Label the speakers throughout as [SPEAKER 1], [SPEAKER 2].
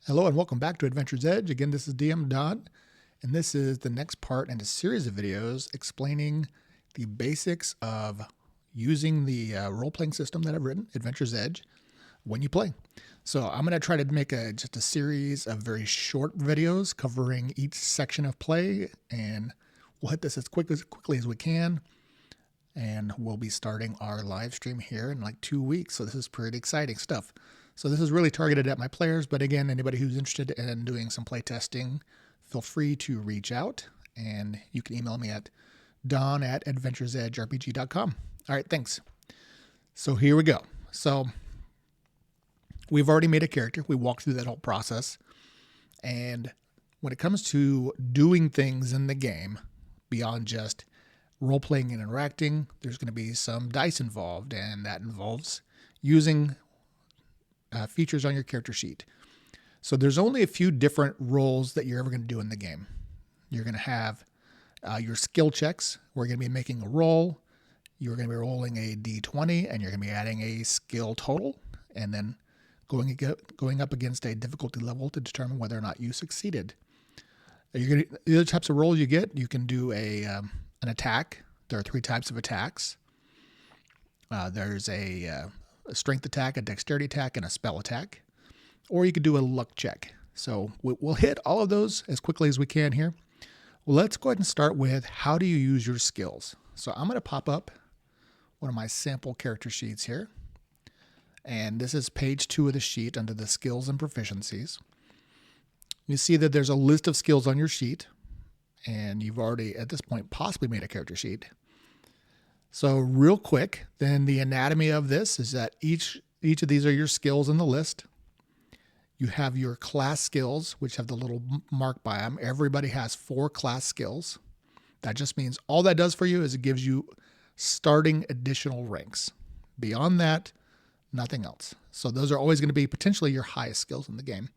[SPEAKER 1] Hello and welcome back to Adventure's Edge. Again, this is DM Don, and this is the next part in a series of videos explaining the basics of using the role-playing system that I've written, Adventure's Edge, when you play. So I'm going to try to make just a series of very short videos covering each section of play, and we'll hit this as quickly as we can. And we'll be starting our live stream here in like 2 weeks. So this is pretty exciting stuff. So this is really targeted at my players, but again, anybody who's interested in doing some play testing, feel free to reach out, and you can email me at don@adventuresedgerpg.com. All right, thanks. So here we go. So we've already made a character. We walked through that whole process. And when it comes to doing things in the game, beyond just role-playing and interacting, there's going to be some dice involved, and that involves using features on your character sheet. So there's only a few different roles that you're ever going to do in the game. You're going to have your skill checks. We're going to be making a roll. You're going to be rolling a d20, and you're going to be adding a skill total, and then going up against a difficulty level to determine whether or not you succeeded. The other types of roles you get, you can do an attack. There are 3 types of attacks. There's a strength attack, a dexterity attack, and a spell attack. Or you could do a luck check. So we'll hit all of those as quickly as we can here. Well, let's go ahead and start with how do you use your skills. So I'm going to pop up one of my sample character sheets here. And this is page 2 of the sheet under the skills and proficiencies. You see that there's a list of skills on your sheet. And you've already, at this point, possibly made a character sheet. So real quick, then the anatomy of this is that each of these are your skills in the list. You have your class skills, which have the little mark by them. Everybody has 4 class skills. That just means all that does for you is it gives you starting additional ranks. Beyond that, nothing else. So those are always going to be potentially your highest skills in the game.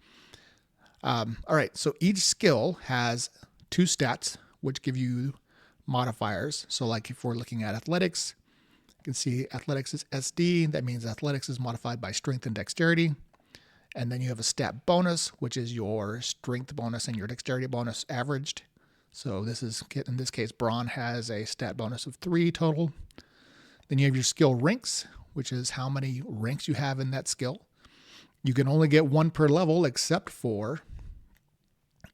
[SPEAKER 1] All right, so each skill has 2 stats, which give you modifiers. So like if we're looking at athletics, you can see athletics is SD. That means athletics is modified by strength and dexterity. And then you have a stat bonus, which is your strength bonus and your dexterity bonus averaged. So this is, in this case, Braun has a stat bonus of 3 total. Then you have your skill ranks, which is how many ranks you have in that skill. You can only get 1 per level, except for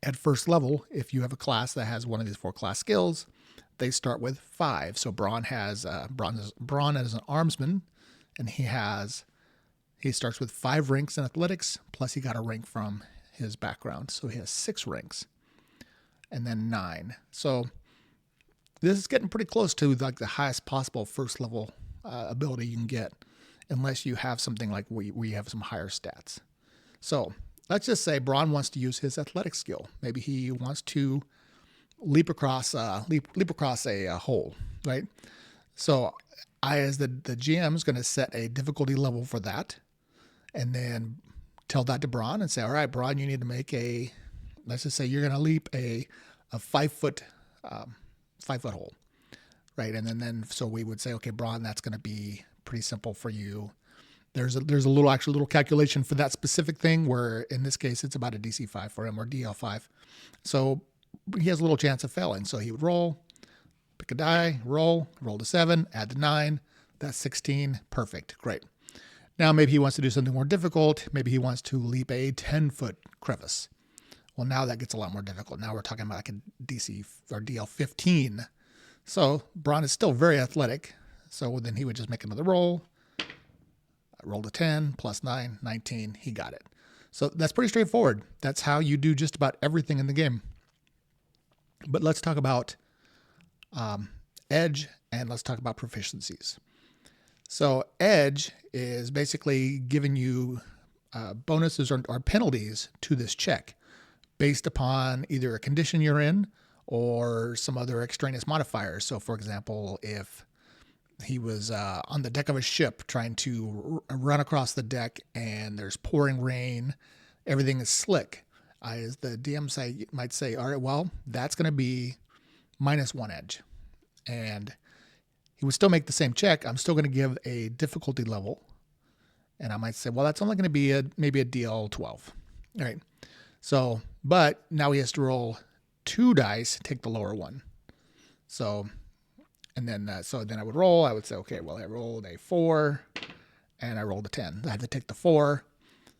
[SPEAKER 1] at first level, if you have a class that has one of these 4 class skills, they start with 5. So Braun as an armsman, and he starts with 5 ranks in athletics, plus he got a rank from his background. So he has 6 ranks, and then 9. So this is getting pretty close to like the highest possible first level ability you can get, unless you have something like where you have some higher stats. So let's just say Braun wants to use his athletic skill. Maybe he wants to leap across a hole, right? So I, as the GM, is going to set a difficulty level for that, and then tell that to Braun and say, all right, Braun, you need to make let's just say you're going to leap a 5-foot hole, right? And then so we would say, okay, Braun, that's going to be pretty simple for you. There's a little calculation for that specific thing, where in this case it's about a DC 5 for him, or DL 5. So he has a little chance of failing. So he would roll, pick a die, roll to 7, add the 9. That's 16. Perfect. Great. Now maybe he wants to do something more difficult. Maybe he wants to leap a 10-foot crevice. Well, now that gets a lot more difficult. Now we're talking about like a DC or DL 15. So Braun is still very athletic. So then he would just make another roll. Roll to 10, plus 9, 19. He got it. So that's pretty straightforward. That's how you do just about everything in the game. But let's talk about Edge, and let's talk about proficiencies. So Edge is basically giving you bonuses or penalties to this check based upon either a condition you're in or some other extraneous modifiers. So for example, if he was on the deck of a ship trying to run across the deck and there's pouring rain, everything is slick, as the DM might say, all right, well, that's going to be -1 edge. And he would still make the same check. I'm still going to give a difficulty level. And I might say, well, that's only going to be maybe a DL 12. All right. So, but now he has to roll 2 dice, take the lower one. So, and then then I would roll. I would say, okay, well, I rolled a 4 and I rolled a 10. I had to take the 4.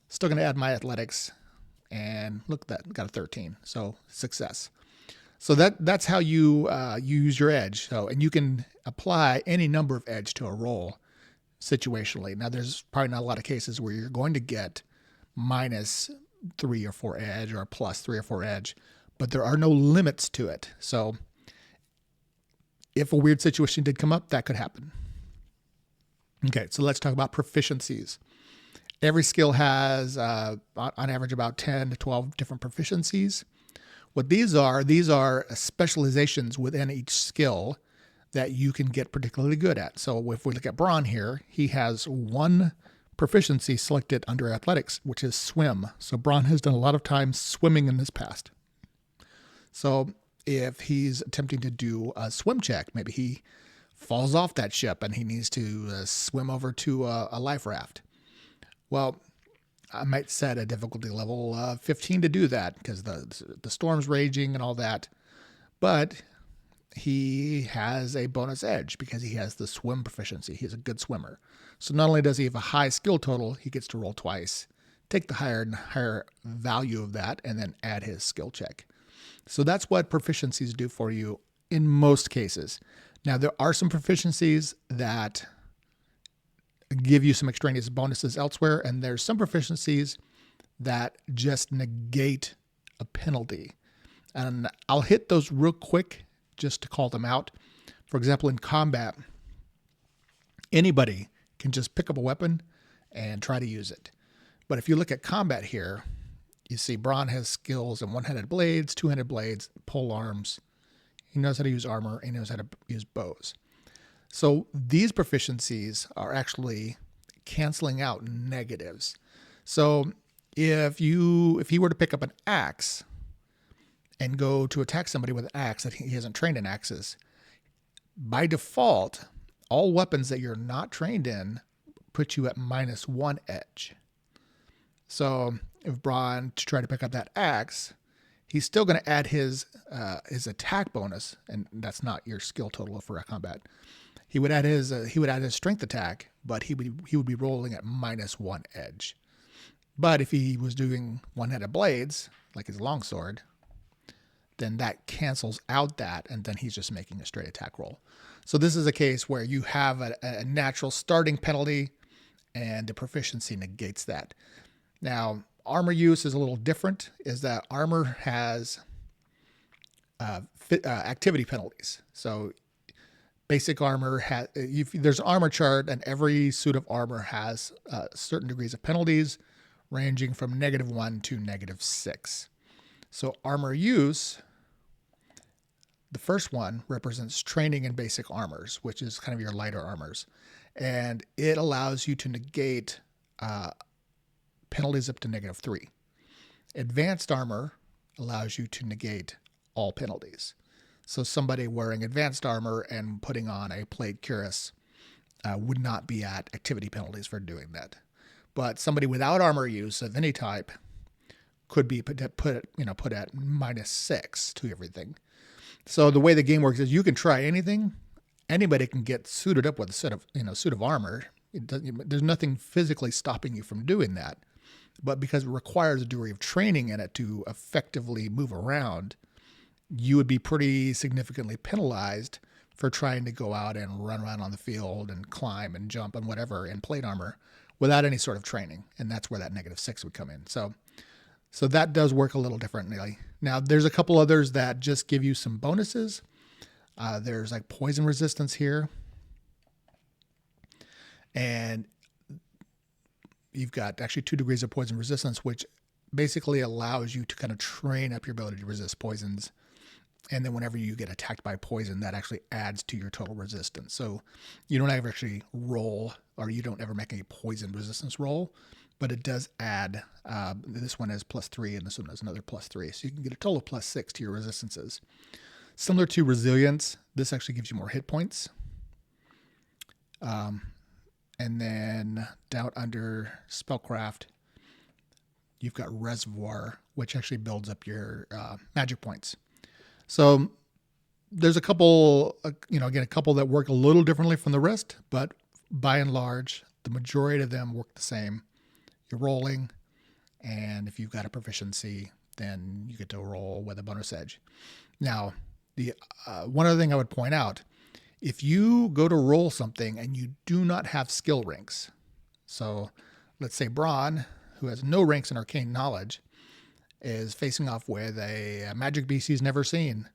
[SPEAKER 1] Still going to add my athletics, and look at that, got a 13. So success. So that's how you use your edge. So, and you can apply any number of edge to a roll situationally. Now, there's probably not a lot of cases where you're going to get -3 or 4 edge or +3 or 4 edge, but there are no limits to it. So if a weird situation did come up, that could happen. Okay, so let's talk about proficiencies. Every skill has, on average, about 10 to 12 different proficiencies. What these are specializations within each skill that you can get particularly good at. So if we look at Braun here, he has 1 proficiency selected under athletics, which is swim. So Braun has done a lot of time swimming in his past. So if he's attempting to do a swim check, maybe he falls off that ship and he needs to swim over to a life raft. Well, I might set a difficulty level 15 to do that because the storm's raging and all that. But he has a bonus edge because he has the swim proficiency. He's a good swimmer. So not only does he have a high skill total, he gets to roll twice, take the higher value of that, and then add his skill check. So that's what proficiencies do for you in most cases. Now, there are some proficiencies that give you some extraneous bonuses elsewhere, and there's some proficiencies that just negate a penalty. And I'll hit those real quick just to call them out. For example, in combat, anybody can just pick up a weapon and try to use it. But if you look at combat here, you see Braun has skills in one-handed blades, two-handed blades, pole arms. He knows how to use armor. He knows how to use bows. So these proficiencies are actually canceling out negatives. So if he were to pick up an axe and go to attack somebody with an axe that he hasn't trained in axes, by default, all weapons that you're not trained in put you at -1 edge. So if Braun to try to pick up that axe, he's still going to add his attack bonus, and that's not your skill total for combat. He would add his strength attack, but he would be rolling at -1 edge. But if he was doing one-handed blades, like his longsword, then that cancels out that, and then he's just making a straight attack roll. So this is a case where you have a natural starting penalty, and the proficiency negates that. Now, armor use is a little different, is that armor has activity penalties. So basic armor there's an armor chart, and every suit of armor has certain degrees of penalties ranging from -1 to -6. So armor use, the first one represents training in basic armors, which is kind of your lighter armors. And it allows you to negate penalties up to -3. Advanced armor allows you to negate all penalties. So somebody wearing advanced armor and putting on a plate cuirass would not be at activity penalties for doing that. But somebody without armor use of any type could be put at -6 to everything. So the way the game works is you can try anything. Anybody can get suited up with a suit of armor. There's nothing physically stopping you from doing that. But because it requires a degree of training in it to effectively move around, you would be pretty significantly penalized for trying to go out and run around on the field and climb and jump and whatever in plate armor without any sort of training. And that's where that -6 would come in. So that does work a little differently. Now, there's a couple others that just give you some bonuses. There's like poison resistance here. And you've got actually 2 degrees of poison resistance, which basically allows you to kind of train up your ability to resist poisons. And then whenever you get attacked by poison, that actually adds to your total resistance. So you don't ever actually roll, or you don't ever make a poison resistance roll, but it does add, this one is +3 and this one is another +3. So you can get a total of +6 to your resistances. Similar to resilience, this actually gives you more hit points. And then down under spellcraft, you've got Reservoir, which actually builds up your magic points. So there's a couple, again, a couple that work a little differently from the rest, but by and large, the majority of them work the same. You're rolling, and if you've got a proficiency, then you get to roll with a bonus edge. Now, the one other thing I would point out, if you go to roll something and you do not have skill ranks, so let's say Braun, who has no ranks in arcane knowledge, is facing off with a magic beast he's never seen.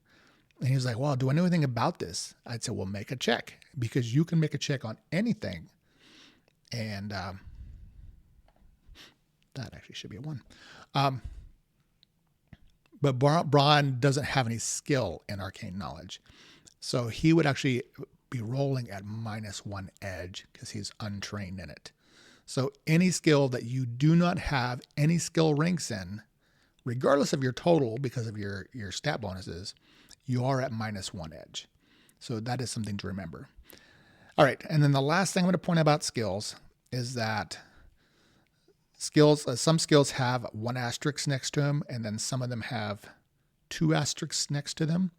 [SPEAKER 1] And he's like, well, do I know anything about this? I'd say, well, make a check, because you can make a check on anything. And that actually should be a 1. But Braun doesn't have any skill in arcane knowledge. So he would actually be rolling at -1 edge because he's untrained in it. So any skill that you do not have any skill ranks in, regardless of your total because of your stat bonuses, you are at -1 edge. So that is something to remember. All right, and then the last thing I'm going to point out about skills is that some skills have 1 asterisk next to them, and then some of them have 2 asterisks next to them.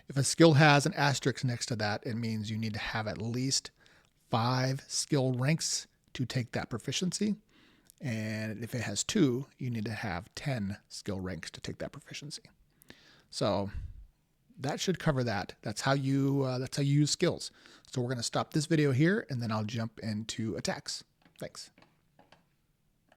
[SPEAKER 1] If a skill has an asterisk next to that, it means you need to have at least 5 skill ranks to take that proficiency. And if it has 2, you need to have 10 skill ranks to take that proficiency. So that should cover that. That's how you use skills. So we're going to stop this video here, and then I'll jump into attacks. Thanks.